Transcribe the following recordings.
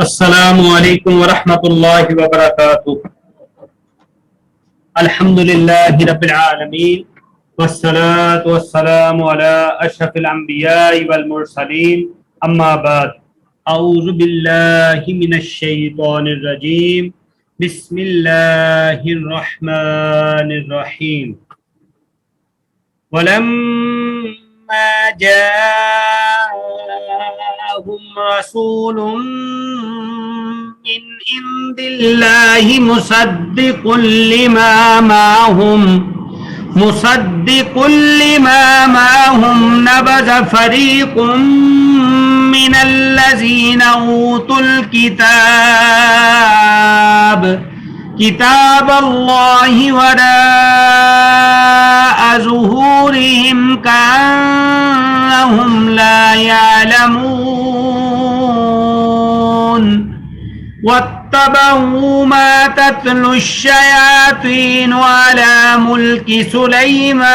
السلام علیکم ورحمۃ اللہ وبرکاتہ۔ الحمد للہ رب العالمین والصلاة والسلام علی اشرف الانبیاء والمرسلین، اما بعد، اعوذ باللہ من الشیطان الرجیم، بسم اللہ الرحمن الرحیم۔ وَلَمَّا جَاءَهُمْ رَسُولٌ مِّنْ عِندِ اللَّهِ مُصَدِّقٌ لِّمَا مَعَهُمْ نَبَذَ فَرِيقٌ مِّنَ الَّذِينَ أُوتُوا كِتَابَ اللَّهِ وَرَاءَ ظُهُورِهِمْ كَأَنَّهُمْ لَا يَعْلَمُونَ وَاتَّبَعُوا مَا تَتْلُو الشَّيَاطِينُ عَلَى مُلْكِ سُلَيْمَانَ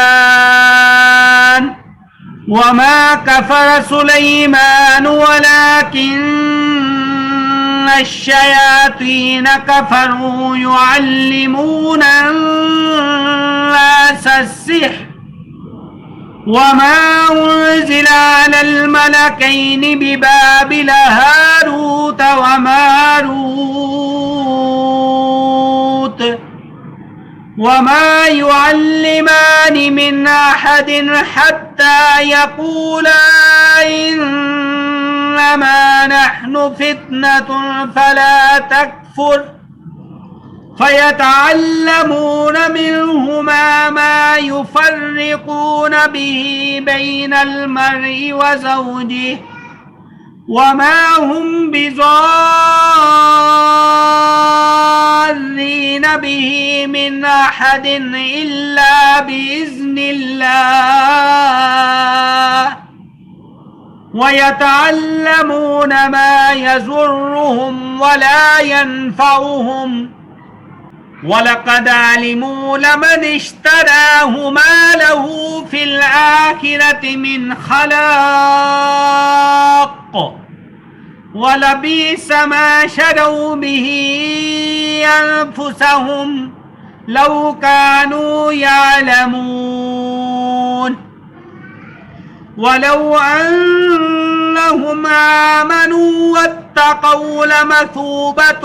وَمَا كَفَرَ سُلَيْمَانُ وَلَكِنَّ الشَّيَاطِينَ كَفَرُوا يُعَلِّمُونَ النَّاسَ السِّحْرَ وَمَا أُنزِلَ عَلَى الْمَلَكَيْنِ بِبَابِلَ هَارُوتَ وَمَارُوتَ وَمَا يُعَلِّمَانِ مِنْ أَحَدٍ حَتَّى يَقُولَا إِنَّمَا نَحْنُ فِتْنَةٌ فَلَا تَكْفُرْ فَيَتَعَلَّمُونَ مِنْهُمَا مَا يُفَرِّقُونَ بِهِ بَيْنَ الْمَرْءِ وَزَوْجِهِ وَمَا هُمْ بِضَارِّينَ بِهِ مِنْ أَحَدٍ إِلَّا بِإِذْنِ اللَّهِ وَيَتَعَلَّمُونَ مَا يَضُرُّهُمْ وَلَا يَنفَعُهُمْ وَلَقَدْ عَلِمُوا لَمَنِ اشْتَرَاهُ مَا لَهُ فِي الْآخِرَةِ مِنْ خَلَاقٍ وَلَبِئْسَ مَا شَرَوْا بِهِ أَنفُسَهُمْ لَوْ كَانُوا يَعْلَمُونَ وَلَوْ أَنَّهُمْ آمَنُوا وَاتَّقَوْا لَمَثُوبَةٌ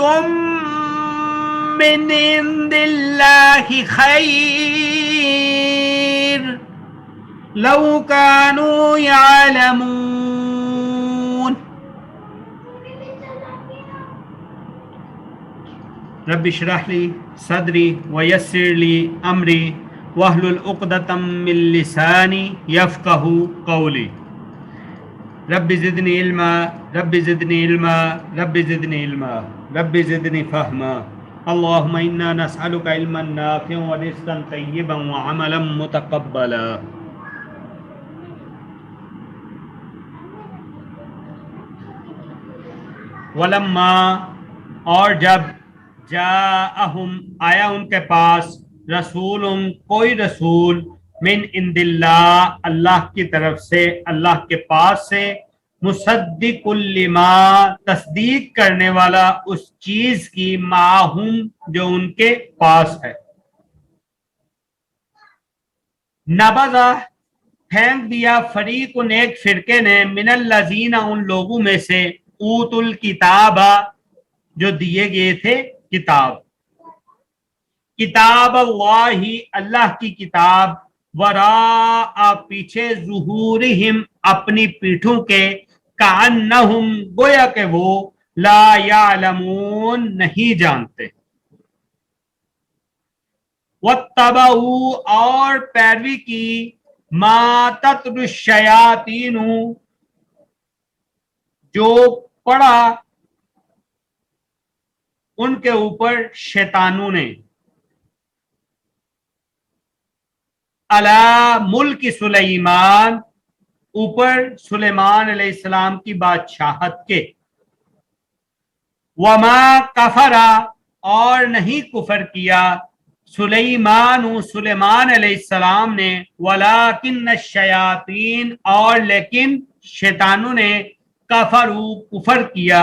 مِّنْ عِندِ اللَّهِ خَيْرٌ لَوْ كَانُوا يَعْلَمُونَ۔ رب اشرح لي صدري ويسر لي أمري واحلل عقدة من لساني يفقهوا قولي۔ رب زدني علما رب زدني علما رب زدني علما رب زدني فهما۔ اللهم إنا نسألك علما نافعا ورزقا طيبا وعملا متقبلا۔ ولما، اور جب، جاءہم، آیا ان کے پاس، رسول، کوئی رسول، من عند اللہ، اللہ کی طرف سے، اللہ کے پاس سے، مصدق لما، تصدیق کرنے والا اس چیز کی، معہم، جو ان کے پاس ہے، نبذہ، پھینک دیا، فریق، ایک فرقے نے، من الذین، ان لوگوں میں سے، اوت الکتاب، جو دیے گئے تھے کتاب، کتاب اللہ، اللہ کی کتاب، وراء، پیچھے، ظہورہم، اپنی پیٹھوں کے، کأنہم، گویا کہ وہ، لا یعلمون، نہیں جانتے، واتبعوا، اور پیروی کی، ما تتلو الشیاطین، جو پڑھا ان کے اوپر شیطانوں نے، علی ملک سلیمان، اوپر سلیمان علیہ السلام کی بادشاہت کے، وما کفر، اور نہیں کفر کیا، سلیمان علیہ السلام نے، ولیکن الشیاطین، اور لیکن شیطانوں نے، کفروا، کفر کیا،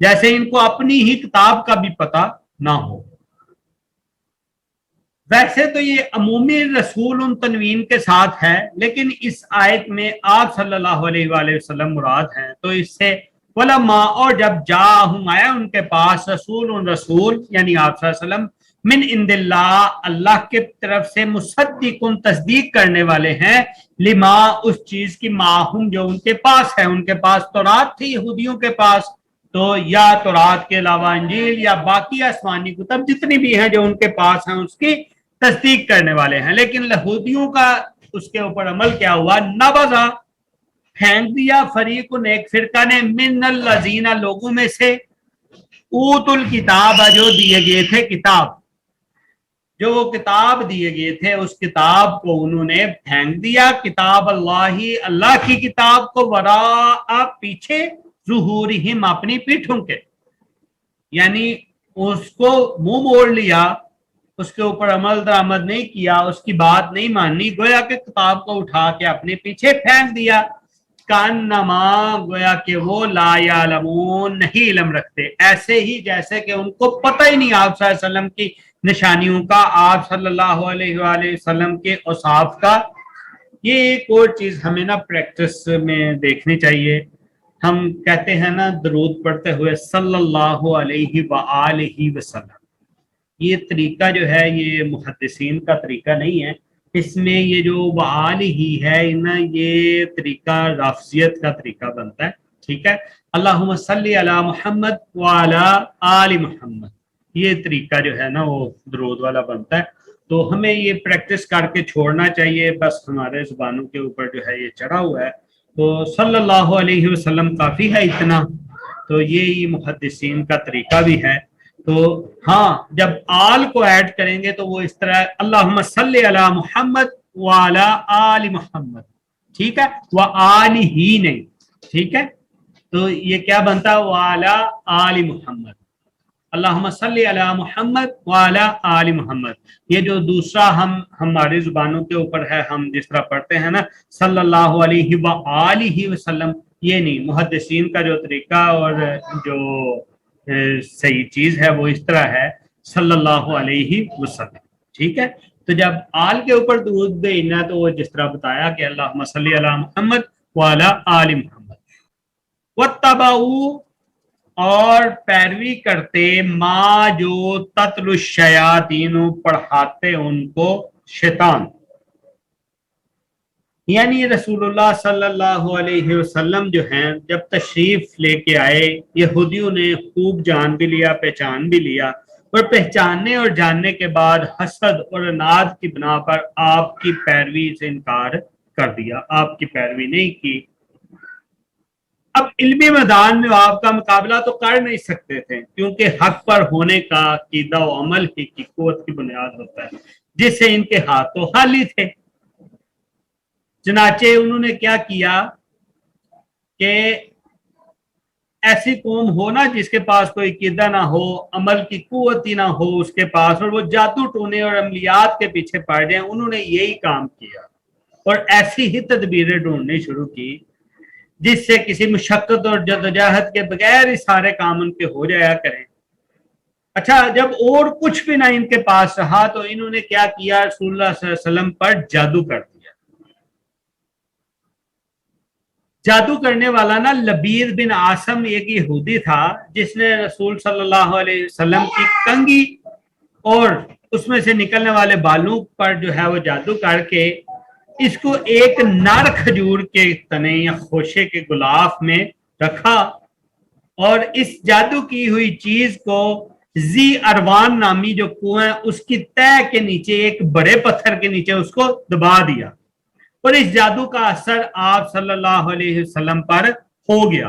جیسے ان کو اپنی ہی کتاب کا بھی پتہ نہ ہو۔ ویسے تو یہ عمومی رسول تنوین کے ساتھ ہے، لیکن اس آیت میں آپ صلی اللہ علیہ وآلہ وسلم مراد ہیں، تو اس سے علماء، اور جب جاءہم آیا ان کے پاس رسول یعنی آپ صلی اللہ علیہ وسلم من عند اللہ اللہ کے طرف سے مصدقن تصدیق کرنے والے ہیں لما اس چیز کی ماہم جو ان کے پاس ہے۔ ان کے پاس تورات تھی یہودیوں کے پاس، تو یا تورات کے علاوہ انجیل یا باقی آسمانی کتب جتنی بھی ہیں جو ان کے پاس ہیں اس کی تصدیق کرنے والے ہیں۔ لیکن یہودیوں کا اس کے اوپر عمل کیا ہوا؟ نبذا پھینک دیا فریق ایک فرقہ نے من الذین لوگوں میں سے اوت الکتاب جو دیے گئے تھے کتاب، جو وہ کتاب دیے گئے تھے اس کتاب کو انہوں نے پھینک دیا، کتاب اللہ اللہ کی کتاب کو وراء پیچھے ظہورہم اپنی پیٹھوں کے، یعنی اس کو منہ موڑ لیا، اس کے اوپر عمل درآمد نہیں کیا، اس کی بات نہیں مانی، گویا کہ کتاب کو اٹھا کے اپنے پیچھے پھینک دیا، کانما گویا کہ وہ لا یعلمون نہیں علم رکھتے، ایسے ہی جیسے کہ ان کو پتہ ہی نہیں آپ صلی اللہ علیہ وسلم کی نشانیوں کا، آپ صلی اللہ علیہ وآلہ وسلم کے اوصاف کا۔ یہ ایک اور چیز ہمیں نا پریکٹس میں دیکھنی چاہیے۔ ہم کہتے ہیں نا درود پڑھتے ہوئے صلی اللہ علیہ وآلہ وسلم، یہ طریقہ جو ہے یہ محدثین کا طریقہ نہیں ہے، اس میں یہ جو وآلہ ہے نا یہ طریقہ رافضیت کا طریقہ بنتا ہے، ٹھیک ہے۔ اللہم صلی علی محمد وعلی آل محمد، یہ طریقہ جو ہے نا وہ درود والا بنتا ہے۔ تو ہمیں یہ پریکٹس کر کے چھوڑنا چاہیے، بس ہمارے زبانوں کے اوپر جو ہے یہ چڑھا ہوا ہے، تو صلی اللہ علیہ وسلم کافی ہے اتنا، تو یہی محدثین کا طریقہ بھی ہے۔ تو ہاں جب آل کو ایڈ کریں گے تو وہ اس طرح اللہم صلی علی محمد وعلی آل محمد، ٹھیک ہے، وآل ہی نہیں، ٹھیک ہے، تو یہ کیا بنتا ہے؟ وعلی آل محمد، اللہم صلی علی محمد وعلی آل محمد۔ یہ جو دوسرا ہماری زبانوں کے اوپر ہے، ہم جس طرح پڑھتے ہیں نا صلی اللہ علیہ وآلہ وسلم، یہ نہیں، محدثین کا جو طریقہ اور جو صحیح چیز ہے وہ اس طرح ہے صلی اللہ علیہ وسلم، ٹھیک ہے۔ تو جب آل کے اوپر درود بھیجنا تو وہ جس طرح بتایا کہ اللہم صلی علی محمد وعلی آل محمد۔ واتبعوا اور پیروی کرتے ما جو تتلو الشیاطین پڑھاتے ان کو شیطان، یعنی رسول اللہ صلی اللہ علیہ وسلم جو ہیں جب تشریف لے کے آئے، یہودیوں نے خوب جان بھی لیا، پہچان بھی لیا، اور پہچاننے اور جاننے کے بعد حسد اور اناد کی بنا پر آپ کی پیروی سے انکار کر دیا، آپ کی پیروی نہیں کی۔ اب علمی میدان میں آپ کا مقابلہ تو کر نہیں سکتے تھے، کیونکہ حق پر ہونے کا عقیدہ و عمل ہی کی قوت کی بنیاد ہوتا ہے، جس سے ان کے ہاتھ تو خالی تھے۔ چنانچہ انہوں نے کیا کیا کہ ایسی قوم ہو نا جس کے پاس کوئی عقیدہ نہ ہو، عمل کی قوت ہی نہ ہو اس کے پاس، اور وہ جادو ٹونے اور عملیات کے پیچھے پڑ جائیں، انہوں نے یہی کام کیا اور ایسی ہی تدبیریں ڈھونڈنی شروع کی جس سے کسی مشقت اور جدوجہد کے بغیر ہی سارے کام ان کے ہو جایا کریں۔ اچھا، جب اور کچھ بھی نہ ان کے پاس رہا تو انہوں نے کیا کیا؟ رسول اللہ صلی اللہ علیہ وسلم پر جادو کر دیا۔ جادو کرنے والا نا لبید بن عاصم ایک یہودی تھا، جس نے رسول صلی اللہ علیہ وسلم کی کنگھی اور اس میں سے نکلنے والے بالوں پر جو ہے وہ جادو کر کے اس کو ایک نر کھجور کے تنے یا خوشے کے غلاف میں رکھا، اور اس جادو کی ہوئی چیز کو زی اروان نامی جو کنواں اس کی تہ کے نیچے ایک بڑے پتھر کے نیچے اس کو دبا دیا، اور اس جادو کا اثر آپ صلی اللہ علیہ وسلم پر ہو گیا،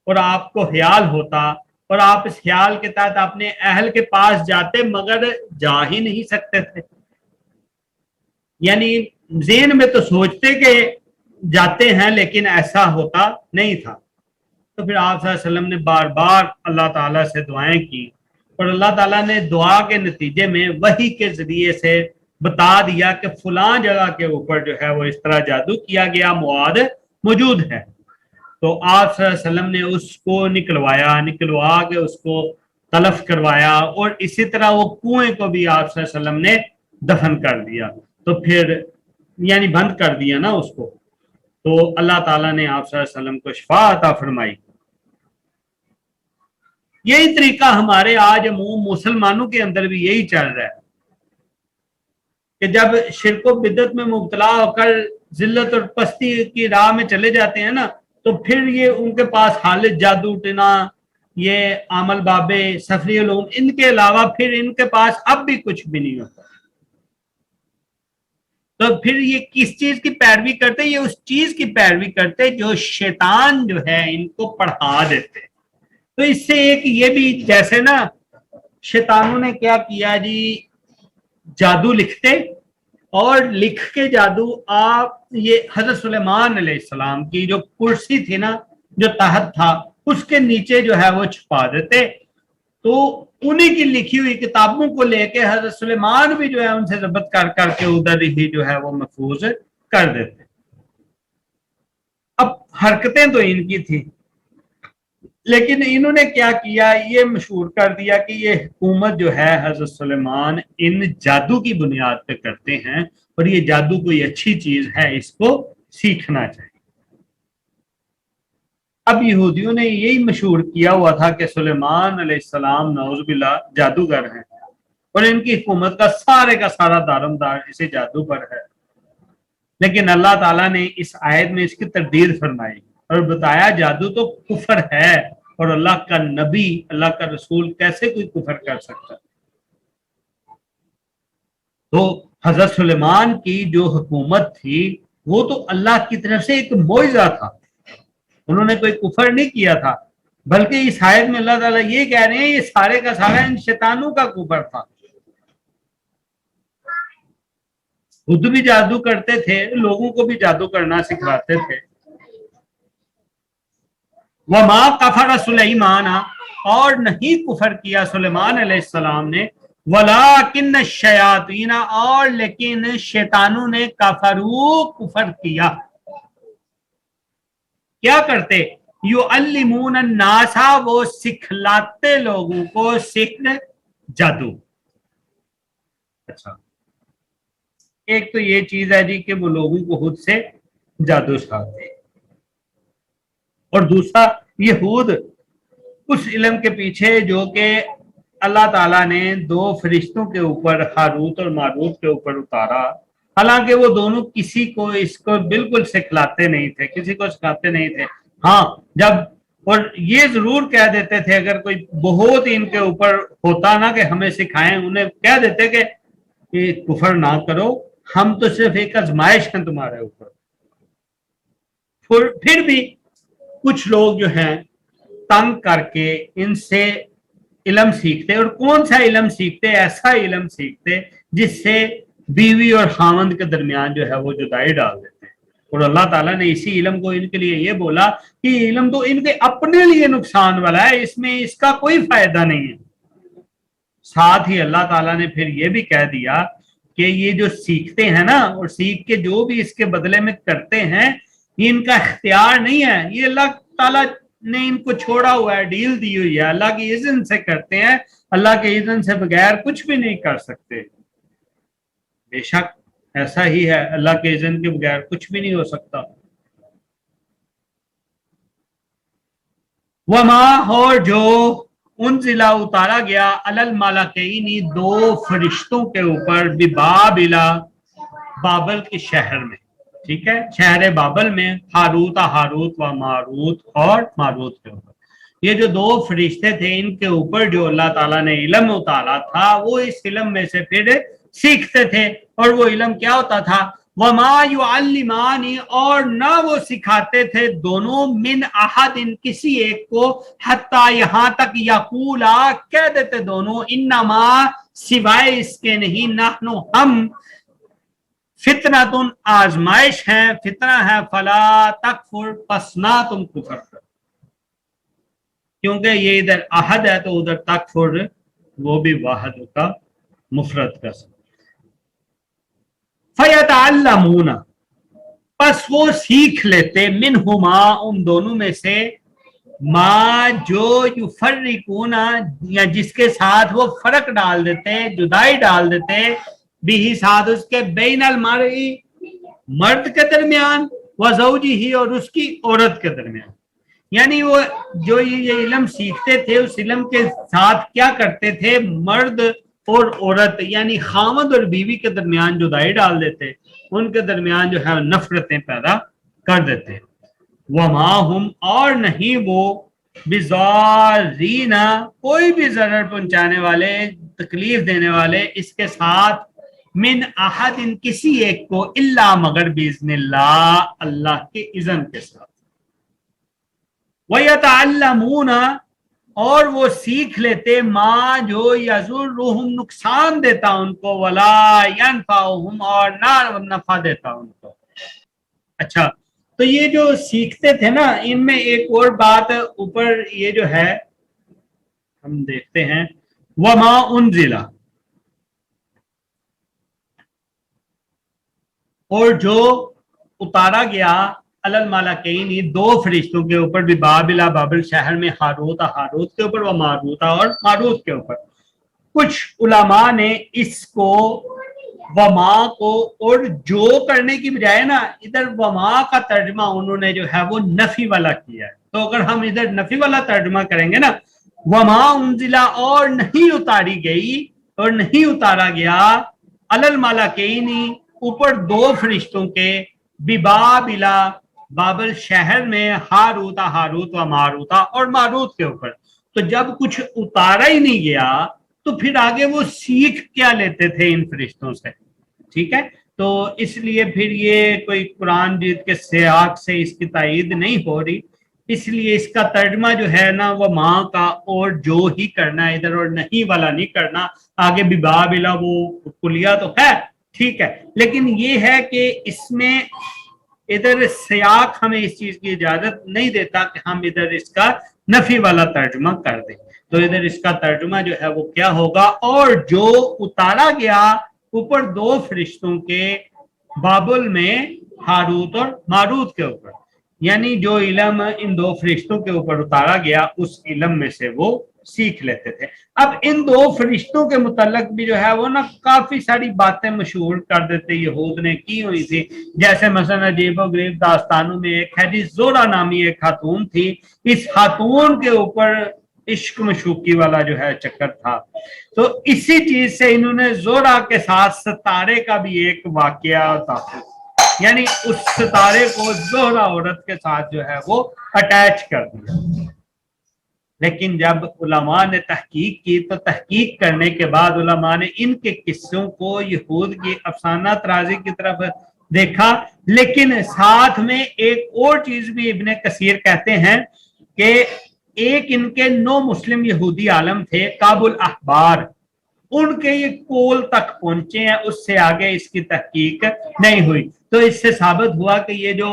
اور آپ کو خیال ہوتا، اور آپ اس خیال کے تحت اپنے اہل کے پاس جاتے مگر جا ہی نہیں سکتے تھے، یعنی ذہن میں تو سوچتے کہ جاتے ہیں لیکن ایسا ہوتا نہیں تھا۔ تو پھر آپ صلی اللہ علیہ وسلم نے بار بار اللہ تعالیٰ سے دعائیں کی، اور اللہ تعالیٰ نے دعا کے نتیجے میں وحی کے ذریعے سے بتا دیا کہ فلاں جگہ کے اوپر جو ہے وہ اس طرح جادو کیا گیا، مواد موجود ہے۔ تو آپ صلی اللہ علیہ وسلم نے اس کو نکلوا کے اس کو تلف کروایا، اور اسی طرح وہ کنویں کو بھی آپ صلی اللہ علیہ وسلم نے دفن کر دیا، تو پھر یعنی بند کر دیا نا اس کو، تو اللہ تعالیٰ نے آپ صلی اللہ علیہ وسلم کو شفا عطا فرمائی۔ یہی طریقہ ہمارے آج مسلمانوں کے اندر بھی یہی چل رہا ہے کہ جب شرک و بدعت میں مبتلا ہو کر ذلت اور پستی کی راہ میں چلے جاتے ہیں نا، تو پھر یہ ان کے پاس خالص جادو ٹنا، یہ عمل بابے، سفری علوم، ان کے علاوہ پھر ان کے پاس اب بھی کچھ بھی نہیں ہوتا۔ تو پھر یہ کس چیز کی پیروی کرتے؟ یہ اس چیز کی پیروی کرتے جو شیطان جو ہے ان کو پڑھا دیتے۔ تو اس سے ایک یہ بھی، جیسے نا شیطانوں نے کیا کیا جی، جادو لکھتے، اور لکھ کے جادو آپ یہ حضرت سلیمان علیہ السلام کی جو کرسی تھی نا، جو تحت تھا، اس کے نیچے جو ہے وہ چھپا دیتے، تو انہی کی لکھی ہوئی کتابوں کو لے کے حضرت سلیمان بھی جو ہے ان سے ضبط کر کر کے ادھر ہی جو ہے وہ محفوظ کر دیتے۔ اب حرکتیں تو ان کی تھی، لیکن انہوں نے کیا کیا، یہ مشہور کر دیا کہ یہ حکومت جو ہے حضرت سلیمان ان جادو کی بنیاد پہ کرتے ہیں، اور یہ جادو کوئی اچھی چیز ہے، اس کو سیکھنا چاہیے۔ اب یہودیوں نے یہی مشہور کیا ہوا تھا کہ سلیمان علیہ السلام نعوذ باللہ جادوگر ہیں، اور ان کی حکومت کا سارا دارمدار اسی جادو پر ہے۔ لیکن اللہ تعالیٰ نے اس آیت میں اس کی تردید فرمائی اور بتایا جادو تو کفر ہے، اور اللہ کا نبی، اللہ کا رسول کیسے کوئی کفر کر سکتا؟ تو حضرت سلیمان کی جو حکومت تھی وہ تو اللہ کی طرف سے ایک معجزہ تھا، انہوں نے کوئی کفر نہیں کیا تھا، بلکہ اس آیت میں اللہ تعالیٰ یہ کہہ رہے ہیں یہ سارے کا سارا ان شیطانوں کا کفر تھا۔ خود بھی جادو کرتے تھے، لوگوں کو بھی جادو کرنا سکھاتے تھے۔ وما کفر سلیمان، اور نہیں کفر کیا سلیمان علیہ السلام نے، ولکن الشیاطین، اور لیکن شیطانوں نے کفر کیا۔ کیا کرتے؟ یعلمون الناس، وہ سکھلاتے لوگوں کو سحر، جادو۔ اچھا، ایک تو یہ چیز ہے جی کہ وہ لوگوں کو خود سے جادو سکھاتے، اور دوسرا یہود اس علم کے پیچھے جو کہ اللہ تعالیٰ نے دو فرشتوں کے اوپر، ہاروت اور ماروت کے اوپر اتارا، حالانکہ وہ دونوں کسی کو اس کو بالکل سکھلاتے نہیں تھے، کسی کو سکھاتے نہیں تھے۔ ہاں جب، اور یہ ضرور کہہ دیتے تھے اگر کوئی بہت ان کے اوپر ہوتا نا کہ ہمیں سکھائیں، انہیں کہہ دیتے کہ کفر نہ کرو، ہم تو صرف ایک آزمائش ہیں تمہارے اوپر۔ پھر بھی کچھ لوگ جو ہیں تنگ کر کے ان سے علم سیکھتے، اور کون سا علم سیکھتے؟ ایسا علم سیکھتے جس سے بیوی اور خاوند کے درمیان جو ہے وہ جدائی ڈال دیتے ہیں، اور اللہ تعالیٰ نے اسی علم کو ان کے لیے یہ بولا کہ علم تو ان کے اپنے لیے نقصان والا ہے، اس میں اس کا کوئی فائدہ نہیں ہے۔ ساتھ ہی اللہ تعالیٰ نے پھر یہ بھی کہہ دیا کہ یہ جو سیکھتے ہیں نا، اور سیکھ کے جو بھی اس کے بدلے میں کرتے ہیں، یہ ان کا اختیار نہیں ہے، یہ اللہ تعالیٰ نے ان کو چھوڑا ہوا ہے، ڈیل دی ہوئی ہے، اللہ کی اذن سے کرتے ہیں، اللہ کے اذن سے بغیر کچھ بھی نہیں کر سکتے۔ بے شک ایسا ہی ہے، اللہ کے اذن کے بغیر کچھ بھی نہیں ہو سکتا۔ وما، اور جو انزلہ اتارا گیا، علی الملکین، دو فرشتوں کے اوپر، ببابل، بابل کے شہر میں، ٹھیک ہے، شہر بابل میں، ہاروت و ماروت، اور ماروت کے اوپر، یہ جو دو فرشتے تھے ان کے اوپر جو اللہ تعالیٰ نے علم اتارا تھا، وہ اس علم میں سے پھر سیکھتے تھے، اور وہ علم کیا ہوتا تھا؟ وما یعلمان، اور نہ وہ سکھاتے تھے دونوں، من احد، کسی ایک کو، حتی، یہاں تک، یقولا، کہہ دیتے دونوں، انما، سوائے اس کے نہیں، نحن، ہم، فتنۃ، آزمائش ہیں، فتنہ ہے، فلا تکفر، پس نہ تم کفر کرو، کیونکہ یہ ادھر احد ہے تو ادھر تکفر وہ بھی واحد کا مفرد کا سب۔ فیتعلمون، بس وہ سیکھ لیتے منہما ان دونوں میں سے ما جو یفرقون یا جس کے ساتھ وہ فرق ڈال دیتے جدائی ڈال دیتے بھی ساتھ اس کے بین المرئی مرد کے درمیان و زوجہ اور اس کی عورت کے درمیان. یعنی وہ جو یہ علم سیکھتے تھے اس علم کے ساتھ کیا کرتے تھے مرد اور عورت یعنی خاوند اور بیوی کے درمیان جدائی ڈال دیتے ان کے درمیان جو ہے نفرتیں پیدا کر دیتے. وما ہم اور نہیں وہ بضارین کوئی بھی ضرر پہنچانے والے تکلیف دینے والے اس کے ساتھ من احد ان کسی ایک کو الا مگر باذن اللہ اللہ کے اذن کے ساتھ. وَيَتَعَلَّمُونَ اور وہ سیکھ لیتے ما جو یضرہم نقصان دیتا ان کو ولا ینفعہم اور نہ نفع دیتا ان کو. اچھا تو یہ جو سیکھتے تھے نا ان میں ایک اور بات اوپر یہ جو ہے ہم دیکھتے ہیں وما انزل اور جو اتارا گیا الملکین دو فرشتوں کے اوپر بھی بابل بابل شہر میں ہاروت ہاروت کے اوپر و ماروت اور ماروت کے اوپر. کچھ علماء نے اس کو وما کو اور جو کرنے کی بجائے نا ادھر وما کا ترجمہ انہوں نے جو ہے وہ نفی والا کیا ہے. تو اگر ہم ادھر نفی والا ترجمہ کریں گے نا وما انزلا اور نہیں اتاری گئی اور نہیں اتارا گیا الملکین اوپر دو فرشتوں کے ببابلا بابل شہر میں ہاروتا ہاروت و ماروتا اور ماروت کے اوپر. تو جب کچھ اتارا ہی نہیں گیا تو پھر آگے وہ سیکھ کیا لیتے تھے ان فرشتوں سے. ٹھیک ہے تو اس لیے پھر یہ کوئی قرآن جیت کے سیاق سے اس کی تائید نہیں ہو رہی اس لیے اس کا ترجمہ جو ہے نا وہ ماں کا اور جو ہی کرنا ہے ادھر اور نہیں والا نہیں کرنا. آگے بھی بابلا وہ کلیہ تو ہے ٹھیک ہے لیکن یہ ہے کہ اس میں ادھر سیاق ہمیں اس چیز کی اجازت نہیں دیتا کہ ہم ادھر اس کا نفی والا ترجمہ کر دیں. تو ادھر اس کا ترجمہ جو ہے وہ کیا ہوگا اور جو اتارا گیا اوپر دو فرشتوں کے بابل میں ہاروت اور ماروت کے اوپر یعنی جو علم ان دو فرشتوں کے اوپر اتارا گیا اس علم میں سے وہ سیکھ لیتے تھے. اب ان دو فرشتوں کے متعلق بھی جو ہے وہ نا کافی ساری باتیں مشہور کر دیتے یہود نے کی ہوئی تھی جیسے مثلا عجیب و غریب داستانوں میں ایک ہے جی زورا نامی ایک خاتون تھی. اس خاتون کے اوپر عشق مشوقی والا جو ہے چکر تھا تو اسی چیز سے انہوں نے زورا کے ساتھ ستارے کا بھی ایک واقعہ تھا یعنی اس ستارے کو زہرا عورت کے ساتھ جو ہے وہ اٹیچ کر دیا. لیکن جب علماء نے تحقیق کی تو تحقیق کرنے کے بعد علماء نے ان کے قصوں کو یہود کی افسانہ طرازی کی طرف دیکھا لیکن ساتھ میں ایک اور چیز بھی ابن کثیر کہتے ہیں کہ ایک ان کے 9 مسلم یہودی عالم تھے کابل احبار ان کے یہ کول تک پہنچے ہیں اس سے آگے اس کی تحقیق نہیں ہوئی. تو اس سے ثابت ہوا کہ یہ جو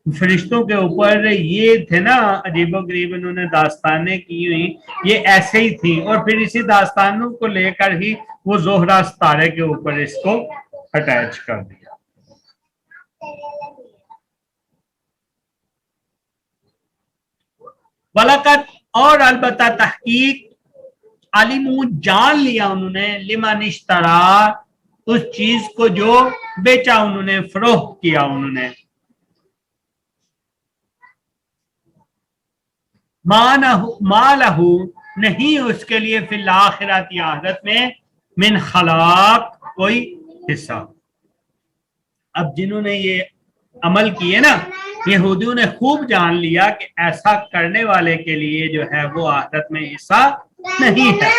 فرشتوں کے اوپر یہ تھے نا عجیب و غریب انہوں نے داستانیں کی ہوئی یہ ایسے ہی تھی اور پھر اسی داستانوں کو لے کر ہی وہ زہرا ستارے کے اوپر اس کو اٹیچ کر دیا. وَلَقَدْ اور البتہ تحقیق علموا جان لیا انہوں نے لمن اشترا اس چیز کو جو بیچا انہوں نے فروخت کیا انہوں نے ما لہو نہیں اس کے لیے فی الاخرۃ آخرت میں من خلاق کوئی حصہ. اب جنہوں نے یہ عمل کیے نا یہودیوں نے خوب جان لیا کہ ایسا کرنے والے کے لیے جو ہے وہ آخرت میں حصہ نہیں ہے.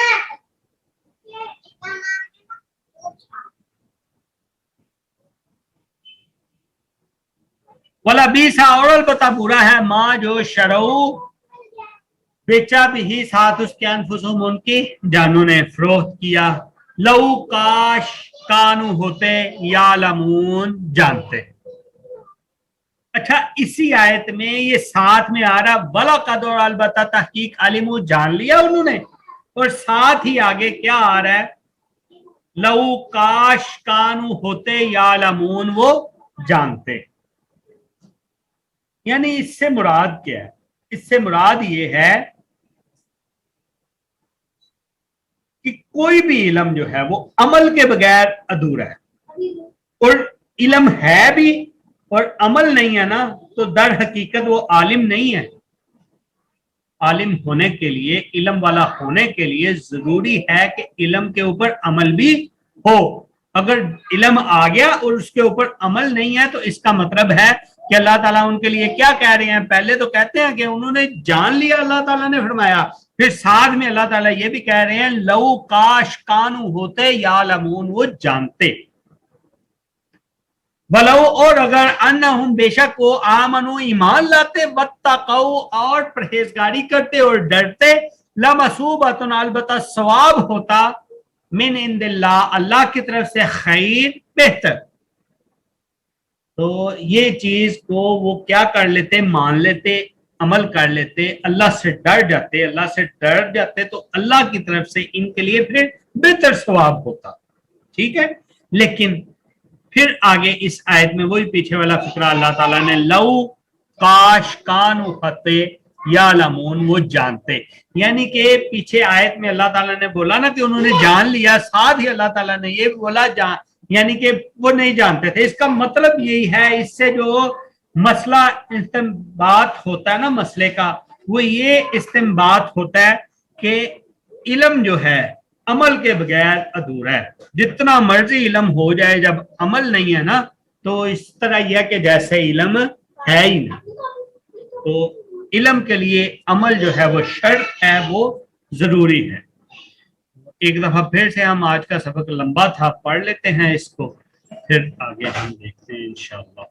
وَلَبِئْسَ اور البتہ برا ہے ماں جو شرعوا بیچا بھی ساتھ اس کے انفسہم ان کی جانوں نے فروخت کیا لو کاش کانو ہوتے یعلمون جانتے. اچھا اسی آیت میں یہ ساتھ میں آ رہا وَلَقَدْ اور البتہ تحقیق علموا جان لیا انہوں نے اور ساتھ ہی آگے کیا آ رہا ہے لو کاش کانو ہوتے یعلمون وہ جانتے. یعنی اس سے مراد کیا ہے؟ اس سے مراد یہ ہے کہ کوئی بھی علم جو ہے وہ عمل کے بغیر ادھورا ہے، اور علم ہے بھی اور عمل نہیں ہے نا تو در حقیقت وہ عالم نہیں ہے۔ عالم ہونے کے لیے، علم والا ہونے کے لیے ضروری ہے کہ علم کے اوپر عمل بھی ہو۔ اگر علم آ گیا اور اس کے اوپر عمل نہیں ہے تو اس کا مطلب ہے کہ اللہ تعالیٰ ان کے لیے کیا کہہ رہے ہیں؟ پہلے تو کہتے ہیں کہ انہوں نے جان لیا، اللہ تعالیٰ نے فرمایا، پھر ساتھ میں اللہ تعالیٰ یہ بھی کہہ رہے ہیں لو کاش کانو ہوتے یا لمون، وہ جانتے، بلو اور اگر انہم بے شک وہ آمنو ایمان لاتے، واتقوا اور پرہیزگاری کرتے اور ڈرتے، لمثوبۃ البتہ ثواب ہوتا، من عند اللہ اللہ کی طرف سے، خیر بہتر۔ تو یہ چیز کو وہ کیا کر لیتے؟ مان لیتے، عمل کر لیتے، اللہ سے ڈر جاتے، اللہ سے ڈر جاتے تو اللہ کی طرف سے ان کے لیے پھر بہتر ثواب ہوتا، ٹھیک ہے۔ لیکن پھر آگے اس آیت میں وہی پیچھے والا فکرہ اللہ تعالیٰ نے لو کاش کانو خطے یا لمون، وہ جانتے، یعنی کہ پیچھے آیت میں اللہ تعالیٰ نے بولا نا کہ انہوں نے جان لیا، ساتھ ہی اللہ تعالیٰ نے یہ بولا یعنی کہ وہ نہیں جانتے تھے۔ اس کا مطلب یہی ہے، اس سے جو مسئلہ استنباط ہوتا ہے نا مسئلے کا، وہ یہ استنباط ہوتا ہے کہ علم جو ہے عمل کے بغیر ادھورا ہے۔ جتنا مرضی علم ہو جائے، جب عمل نہیں ہے نا تو اس طرح یہ کہ جیسے علم ہے ہی نہیں۔ تو علم کے لیے عمل جو ہے وہ شرط ہے، وہ ضروری ہے۔ ایک دفعہ پھر سے ہم آج کا سبق لمبا تھا، پڑھ لیتے ہیں اس کو، پھر آگے ہم دیکھتے ہیں انشاءاللہ۔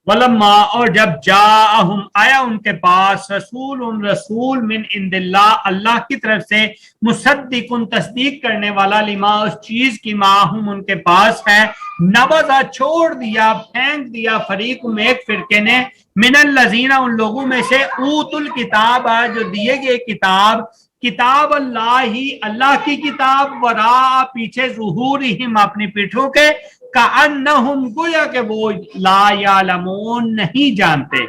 ولما اور جب جاءہم آیا ان کے پاس، رسول من عند اللہ اللہ کی طرف سے، مصدق تصدیق کرنے والا، لما اس چیز کی، معہم ان کے پاس ہے، نبذا چھوڑ دیا، پھینک دیا، فریق میں ایک فرقے نے، من الذین ان لوگوں میں سے، اوت الکتاب جو دیے گئے کتاب، کتاب اللہ اللہ کی کتاب، وراء پیچھے، ظہورہم اپنی پیٹھوں کے، کأنہم گویا کہ وہ لا یعلمون نہیں جانتے،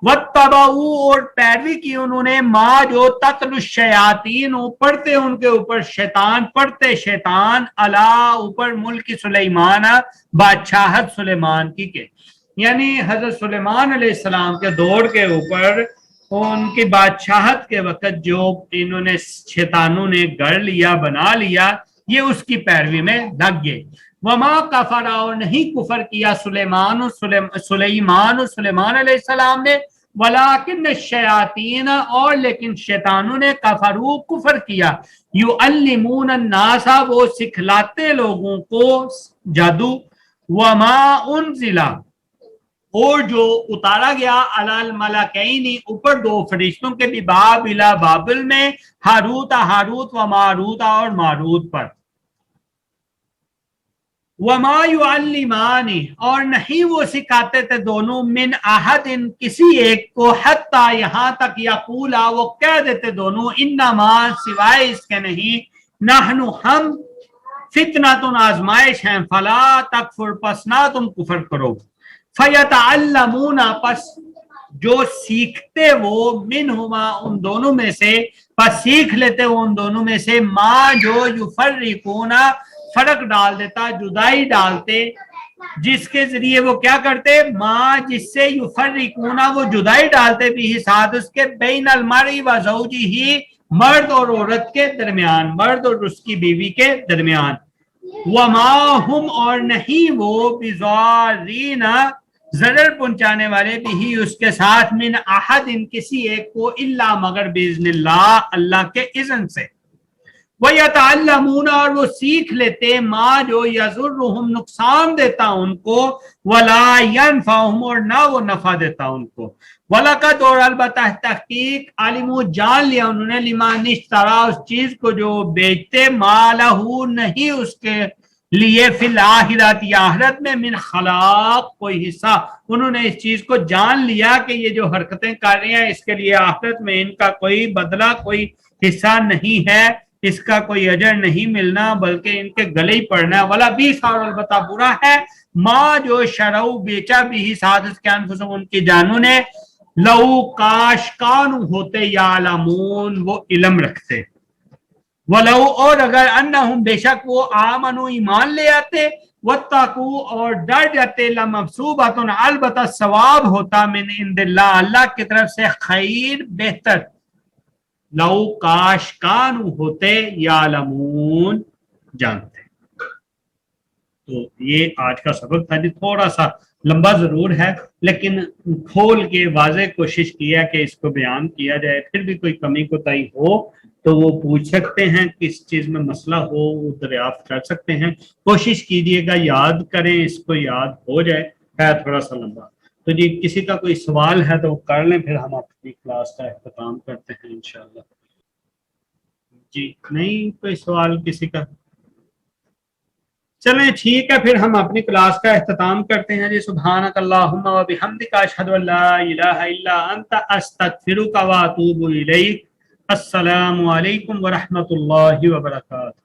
واتبعوا اور پیروی کی انہوں نے، ما جو تتلو الشیاطین پڑھتے ان کے اوپر شیطان، پڑھتے شیطان، علی اوپر ملک سلیمان بادشاہت سلیمان کی کے، یعنی حضرت سلیمان علیہ السلام کے دور کے اوپر ان کی بادشاہت کے وقت جو انہوں نے شیطانوں نے گڑھ لیا، بنا لیا، یہ اس کی پیروی میں لگ گئے۔ وما کفر اور نہیں کفر کیا سلیمان علیہ السلام نے، ولیکن الشیاطین اور لیکن شیطانوں نے، کفروا کفر کیا، یعلمون الناس وہ سکھلاتے لوگوں کو جادو، وما انزل اور جو اتارا گیا، علی الملکین اوپر دو فرشتوں کے بھی، بابل بابل میں، ہاروت ہاروت و ماروت اور ماروت پر، وما یعلمان اور نہیں وہ سکھاتے تھے دونوں، من احد کسی ایک کو، حتی یہاں تک، یقولا وہ کہہ دیتے دونوں، انما سوائے اس کے نہیں، نحن ہم، فتنۃ آزمائش ہیں، فلا تکفر پس نہ تم کفر کرو، فیتعلمون پس جو سیکھتے وہ، منہما ان دونوں میں سے، پس سیکھ لیتے وہ ان دونوں میں سے، ما جو یفرقون فرق ڈال دیتا، جدائی ڈالتے، جس کے ذریعے وہ کیا کرتے، ما جس سے، یفرقون وہ جدائی ڈالتے، بھی ساتھ اس کے، بین المرء و زوجہ مرد اور عورت کے درمیان، مرد اور اس کی بیوی کے درمیان، وما ہم اور نہیں وہ، بضارین ضرر پہنچانے والے، بھی اس کے ساتھ، من احد کسی ایک کو، الا مگر باذن اللہ اللہ کے اذن سے، وَيَتَعَلَّمُونَ اور وہ سیکھ لیتے، ما جو یضرہم نقصان دیتا ان کو، وَلَا يَنفعہم اور نہ وہ نفع دیتا ان کو، وَلَقَدْ اور البتہ تحقیق، علموا جان لیا انہوں نے، لمن اشترا اس چیز کو جو بیچتے، ما لہ نہیں اس کے لیے، فی الآخرۃ آخرت میں، من خلاق کوئی حصہ، انہوں نے اس چیز کو جان لیا کہ یہ جو حرکتیں کر رہے ہیں اس کے لیے آخرت میں ان کا کوئی بدلہ، کوئی حصہ نہیں ہے، اس کا کوئی اجر نہیں ملنا بلکہ ان کے گلے ہی پڑنا ہے. ولا بیس اور البتہ برا ہے ماں جو شرو بیچا بھی سعادت کے انفسوں ان کی جانوں نے لو کاش کان ہوتے یا علمون وہ علم رکھتے ولو اور اگر انہم بے شک وہ آمنو ایمان لے آتے واتقو اور ڈر جاتے لمحسوبۃ البتہ ثواب ہوتا من عند اللہ اللہ کی طرف سے خیر بہتر لو کاش کانو ہوتے یا علمون جانتے. تو یہ آج کا سبق تھا جی تھوڑا سا لمبا ضرور ہے لیکن کھول کے واضح کوشش کیا کہ اس کو بیان کیا جائے. پھر بھی کوئی کمی کوتاہی ہو تو وہ پوچھ سکتے ہیں, کس چیز میں مسئلہ ہو وہ دریافت کر سکتے ہیں. کوشش کیجئے گا یاد کریں, اس کو یاد ہو جائے. ہے تھوڑا سا لمبا. تو جی کسی کا کوئی سوال ہے تو وہ کر لیں, پھر ہم اپنی کلاس کا اختتام کرتے ہیں انشاءاللہ. جی نہیں کوئی سوال کسی کا؟ چلیں ٹھیک ہے پھر ہم اپنی کلاس کا اختتام کرتے ہیں جی. سبحانک اللہم و بحمدک اشہد ان لا الہ الا انت استغفرک و اتوب الیک. السلام علیکم ورحمۃ اللہ وبرکاتہ.